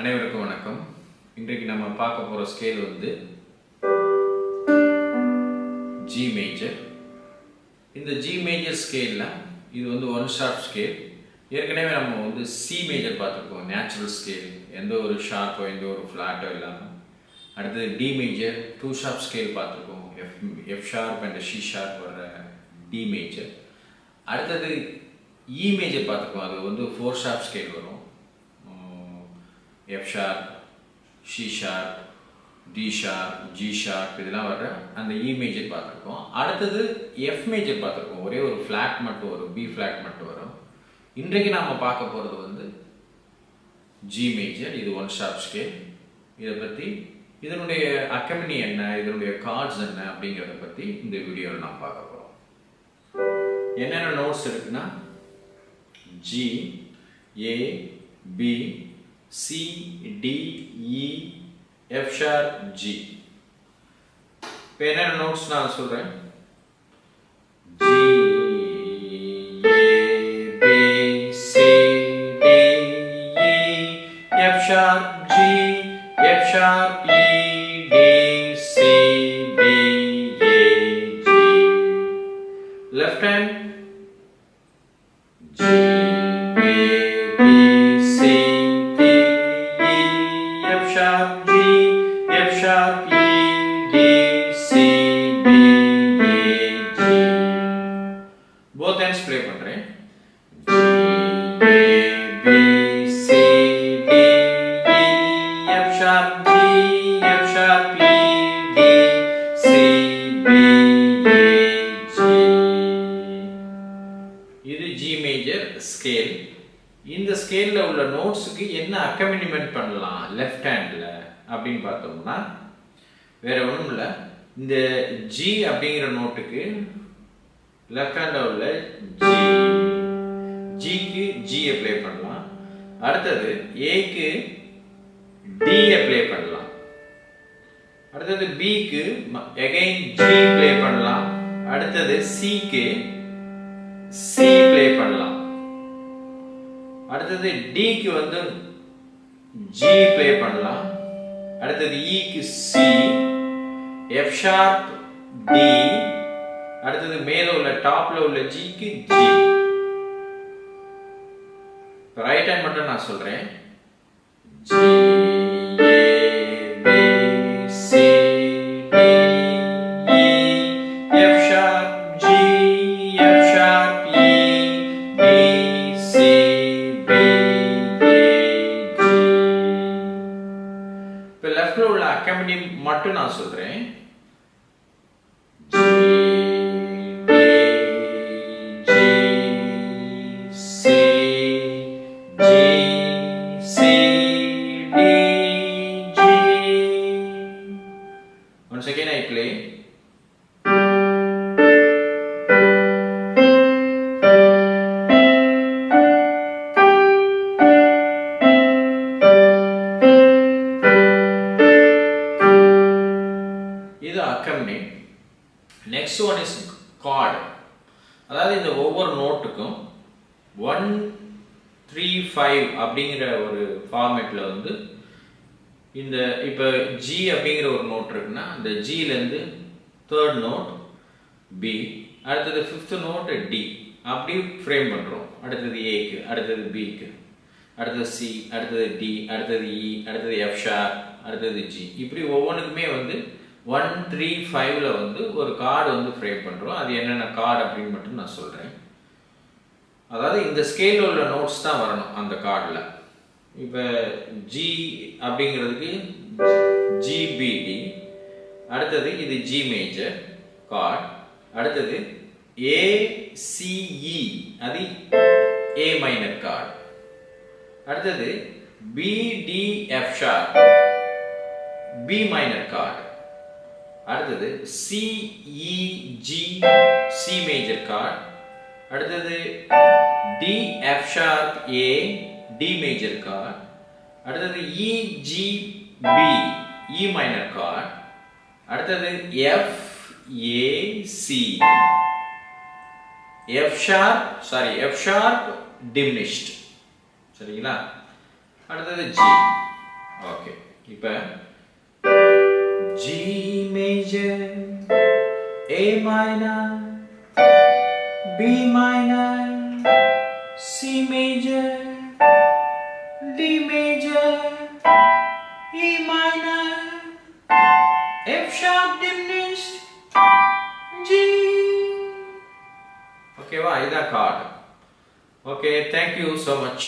அனைவருக்கும் வணக்கம். இன்றைக்கு நம்ம பார்க்க போற ஸ்கேல் வந்து G மேஜர். இந்த G மேஜர் ஸ்கேல்ல இது வந்து ஒன் ஷார்ப் ஸ்கேல். ஏற்கனவே நம்ம வந்து C மேஜர் பார்த்துருக்கோம், நேச்சுரல் ஸ்கேல், எந்த ஒரு ஷார்ப்போ எந்த ஒரு ஃப்ளாட்டோ இல்லாமல். அடுத்தது D major two sharp scale பார்த்துருக்கோம், F sharp and C sharp வர்ற D மேஜர். அடுத்தது E மேஜர் பார்த்துருக்கோம், அது வந்து ஃபோர் ஷார்ப் ஸ்கேல் வரும், F sharp, C sharp, D sharp, G sharp இதெல்லாம் வர்ற அந்த E மேஜர் பார்த்துருக்கோம். அடுத்தது F மேஜர் பார்த்துருக்கோம், ஒரே ஒரு ஃப்ளாட் மட்டும் வரும், B ஃப்ளாட் மட்டும் வரும். இன்றைக்கு நாம் பார்க்க போகிறது வந்து G மேஜர். இது ஒன் ஷார்ப் ஸ்கேல். இதை பற்றி இதனுடைய அக்கமினி என்ன, இதனுடைய கார்ட்ஸ் என்ன அப்படிங்கிறத பற்றி இந்த வீடியோவில் நாம் பார்க்க போகிறோம். என்னென்ன நோட்ஸ் இருக்குன்னா G, A, B, C, D, E, F sharp, G. இப்போ என்னென்ன நோட்ஸ் நான் சொல்கிறேன். G, A, B, C, D, E, F sharp, G, F sharp, E, D, C, D, A, G. Left hand G, A, B, C, D, E, F sharp, G, F sharp, E, D, C, D, A, G. Both hands play பண்றேன். G, A, B, C, D, E, F sharp, G, F sharp, E, D, C, D, A, G. இது G major scale. இந்த ஸ்கேல்ல உள்ள நோட்ஸுக்கு என்ன அக்கமினிமெண்ட் பண்ணலாம் left ஹேண்ட்ல அப்படின்னு பார்த்தோம்னா வேற ஒன்றும் இல்லை. இந்த G அப்படிங்கிற நோட்டுக்கு லெஃப்ட் ஹேண்ட்ல உள்ள Gக்கு G அப்ளை பண்ணலாம். அடுத்தது Aக்கு D அப்ளை பண்ணலாம். அடுத்தது Bக்கு அகைன் G ப்ளே பண்ணலாம். அடுத்தது Cக்கு C ப்ளே பண்ணலாம். அடுத்தது Dக்கு வந்து G ப்ளே பண்ணலாம். அடுத்தது Eக்கு C, F sharp, D. அடுத்தது மேல உள்ள டாப்ல உள்ள Gக்கு G. ரைட் ஹேண்ட் மட்டும் நான் சொல்றேன். G, A, B, C, D, E, F sharp, G, F sharp, E, D, C, D, A, G. இப்போ லெஃப்ட்ல உள்ள அக்கமினி மட்டும் நான் சொல்றேன். G, D, G, C, G, C, D, G. Once again I play. இது அக்கமினி. Next one is chord. அதாவது இந்த ஒவ்வொரு நோட்டுக்கும் 1, 3, 5 அப்படிங்கிற ஒரு ஃபார்மேட்ல வந்து இந்த இப்போ G அப்படிங்கிற ஒரு நோட் இருக்குன்னா அந்த Gலேருந்து தேர்ட் நோட் B, அடுத்தது ஃபிஃப்த் நோட் D அப்படி ஃப்ரேம் பண்ணுறோம். அடுத்தது Aக்கு, அடுத்தது Bக்கு, அடுத்தது C, அடுத்தது D, அடுத்தது E, அடுத்தது F ஷார்ப், அடுத்தது G. இப்படி ஒவ்வொன்றுக்குமே வந்து 1, 3, 5ல வந்து ஒரு கார்டு வந்து ஃப்ரேம் பண்ணுறோம். அது என்னென்ன கார்டு அப்படின்னு மட்டும் நான் சொல்கிறேன். அதாவது இந்த ஸ்கேலில் உள்ள நோட்ஸ் தான் வரணும் அந்த கார்டில். இப்போ G அப்படிங்கிறதுக்கு GBD, அடுத்தது இது G மேஜர் கார்டு, அடுத்தது ACE அது A மைனர் கார்டு, அடுத்தது BDF sharp B minor card, அடுத்தது CEG C மேஜர் கார்டு, அடுத்தது DF sharp A D major card, அடுத்தது EGB E மைனர் கார்டு, அடுத்தது FAC F sharp diminished. சரிங்களா? அடுத்தது G. ஓகே, இப்போ G major, A minor, B minor, C major, D major, E minor, F sharp diminished, G. Okay, wow, this is chord. Okay, thank you so much.